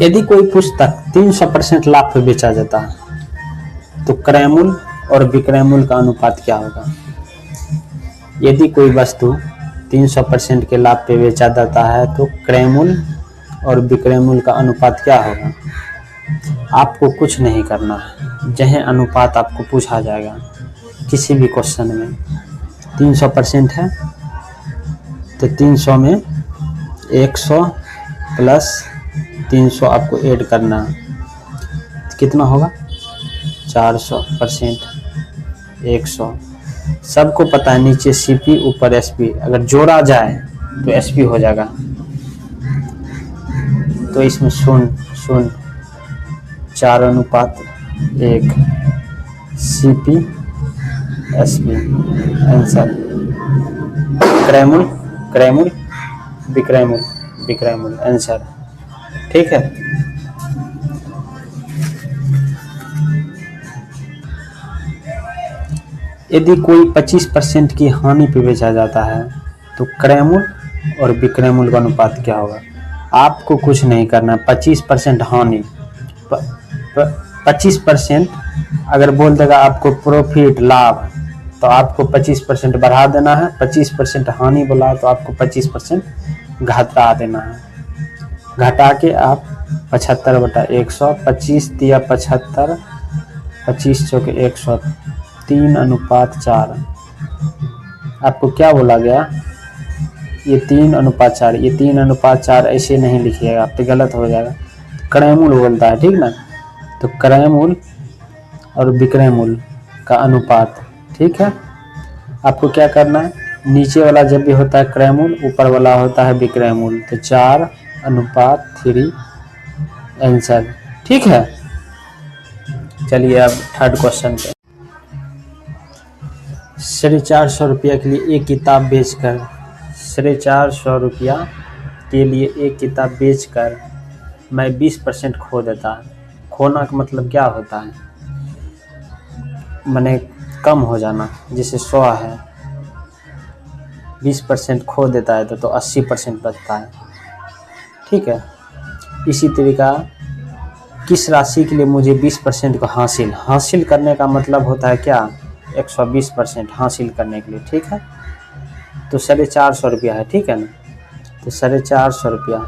यदि कोई पुस्तक 300% लाभ पे बेचा जाता है तो क्रय मूल्य और विक्रय मूल्य का अनुपात क्या होगा। यदि कोई वस्तु 300% के लाभ पे बेचा जाता है तो क्रय मूल्य और विक्रय मूल्य का अनुपात क्या होगा। आपको कुछ नहीं करना है, जह अनुपात आपको पूछा जाएगा किसी भी क्वेश्चन में। 300% है तो 300 में 100 प्लस 300 आपको ऐड करना है, कितना होगा 400%। 100 सबको पता है, नीचे सीपी ऊपर एसपी, अगर जोड़ा जाए तो एसपी हो जाएगा। तो इसमें 0 4:1 सीपी एसपी आंसर। क्रय मूल्य विक्रय मूल्य आंसर। ठीक है। यदि कोई 25% की हानि पे बेचा जाता है तो क्रय मूल्य और विक्रय मूल्य का अनुपात क्या होगा। आपको कुछ नहीं करना। 25% हानि, 25% अगर बोल देगा आपको प्रॉफिट लाभ तो आपको 25% बढ़ा देना है। 25% हानि बोला तो आपको 25% घटा देना है। घटा के आप 75/100, 25 दिया 75, 25 चौक 100, 3:4। आपको क्या बोला गया, ये 3:4, ये 3:4 ऐसे नहीं लिखिएगा, आप तो गलत हो जाएगा। क्रय मूल्य बोलता है, ठीक ना। तो क्रय मूल्य और विक्रय मूल्य का अनुपात, ठीक है। आपको क्या करना है, नीचे वाला जब भी होता है क्रय मूल्य, ऊपर वाला होता है विक्रय मूल्य, तो 4:3 आंसर। ठीक है। चलिए अब थर्ड क्वेश्चन पे। 450 रुपया के लिए एक किताब बेचकर 450 रुपया के लिए एक किताब बेचकर मैं 20% खो देता। खोना का मतलब क्या होता है, माने कम हो जाना। जैसे 100 है, 20% खो देता है तो 80% बचता है। ठीक है। इसी तरीका किस राशि के लिए मुझे 20% को हासिल करने का मतलब होता है क्या, 120% हासिल करने के लिए। ठीक है। तो 450 रुपया है, ठीक है ना। तो 450 रुपया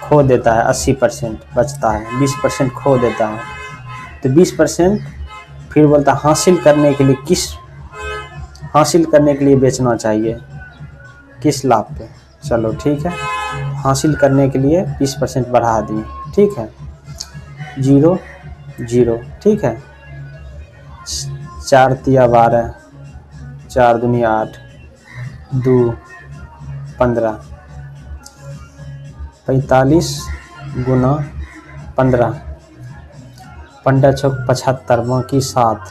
खो देता है, 80% बचता है, 20% खो देता है। तो 20% फिर बोलता है हासिल करने के लिए, हासिल करने के लिए बेचना चाहिए, किस लाभ पे। चलो ठीक है, हासिल करने के लिए 20% बढ़ा दिए। ठीक है। 0 0, ठीक है। 4 तिया 12, 4 दूनी 8, 2 15, 45 गुना 15, 15 चौक 75, बाकी 7,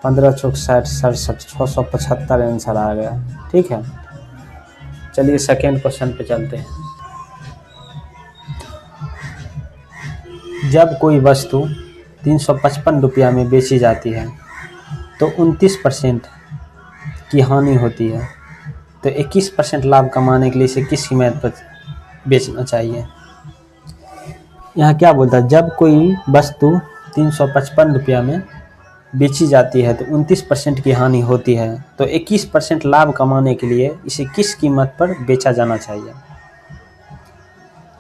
15 चौक 60, 67, 675 आंसर आ गया। ठीक है। चलिए सेकेंड क्वेश्चन पे चलते हैं। जब कोई वस्तु 355 रुपया में बेची जाती है तो 29% की हानि होती है, तो 21% लाभ कमाने के लिए इसे किस कीमत पर बेचना चाहिए। यहाँ क्या बोलता है, जब कोई वस्तु 355 रुपया में बेची जाती है तो 29% की हानि होती है, तो 21% लाभ कमाने के लिए इसे किस कीमत पर बेचा जाना चाहिए।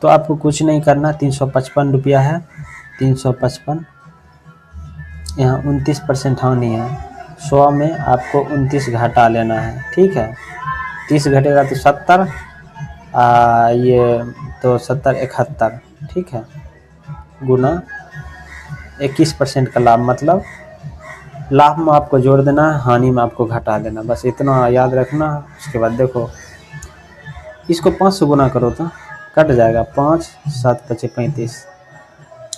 तो आपको कुछ नहीं करना, 355 रुपया है, 355, यहाँ 29% हानि है, 100 में आपको 29 घटा लेना है। ठीक है। 30 घटेगा तो 70, ये तो 70 71, ठीक है, गुना 21% का लाभ, मतलब लाभ में आपको जोड़ देना है, हानि में आपको घटा देना, बस इतना याद रखना। उसके बाद देखो इसको 5 से गुना करो तो कट जाएगा, 5 7 5 35,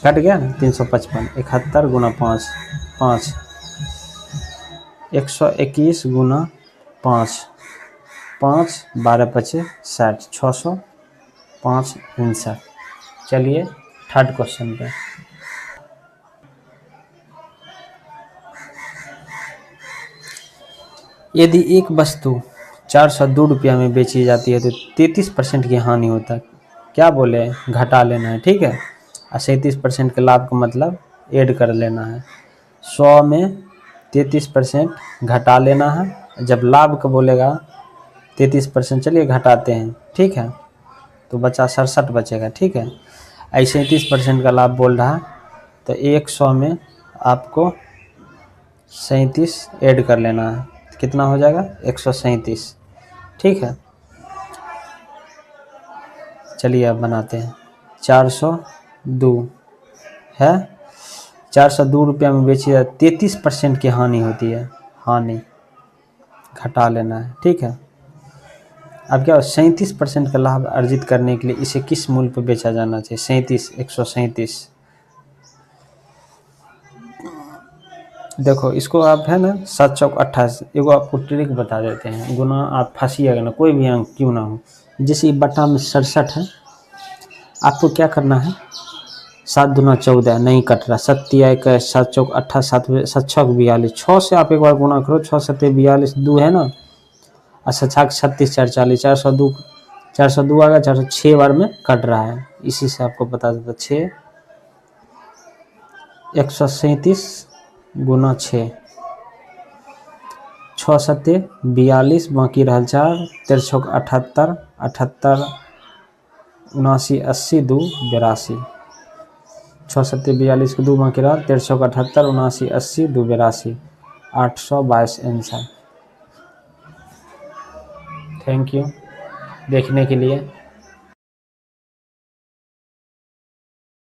कट गया ना। 355 71 गुना 5 5, 121 गुना 5 5, 12 5 60, 605 आंसर। चलिए थर्ड क्वेश्चन पे। यदि एक वस्तु 402 रुपया में बेची जाती है तो 33% की हानि होता है, क्या बोले, घटा लेना है, ठीक है। और 37% के लाभ का मतलब ऐड कर लेना है। 100 में 33% घटा लेना है। जब लाभ का बोलेगा 33%, चलिए घटाते हैं, ठीक है, तो बचा 67 बचेगा, ठीक है। ऐसे 37% का लाभ बोल रहा है, तो 100 में आपको 37 ऐड कर लेना है, कितना हो जाएगा 137, ठीक है। चलिए अब बनाते हैं। 402 है, 402 रुपया में बेची जाए, 33% की हानि होती है, हानि घटा लेना है, ठीक है। अब क्या 37% का लाभ अर्जित करने के लिए इसे किस मूल्य पर बेचा जाना चाहिए? 137। देखो इसको आप है ना 7 चौक 28, एगो आपको ट्रिक बता देते हैं, गुना आप फंसिएगा ना, कोई भी अंक क्यों ना हो। जैसे बटा में 67 है, आपको क्या करना है, 7 दूना 14 नहीं कट रहा, 7 का 7 चौक 28, 7 छक 42, 6 से आप एक बार गुना करो, 6 7 42, 2 है ना, और 7 36 4 40, 402 आ गया, 406 बार में कट रहा है, इसी से आपको पता चलता 6 137 गुना 6, 6 7 42, बाकी रहा 4, 13 छक 78, 78 79 80 2 82, 6 7 42 को 2 बाकी रहा, 13 छक 78 79 80 2 82, 822 आंसर। थैंक यू देखने के लिए।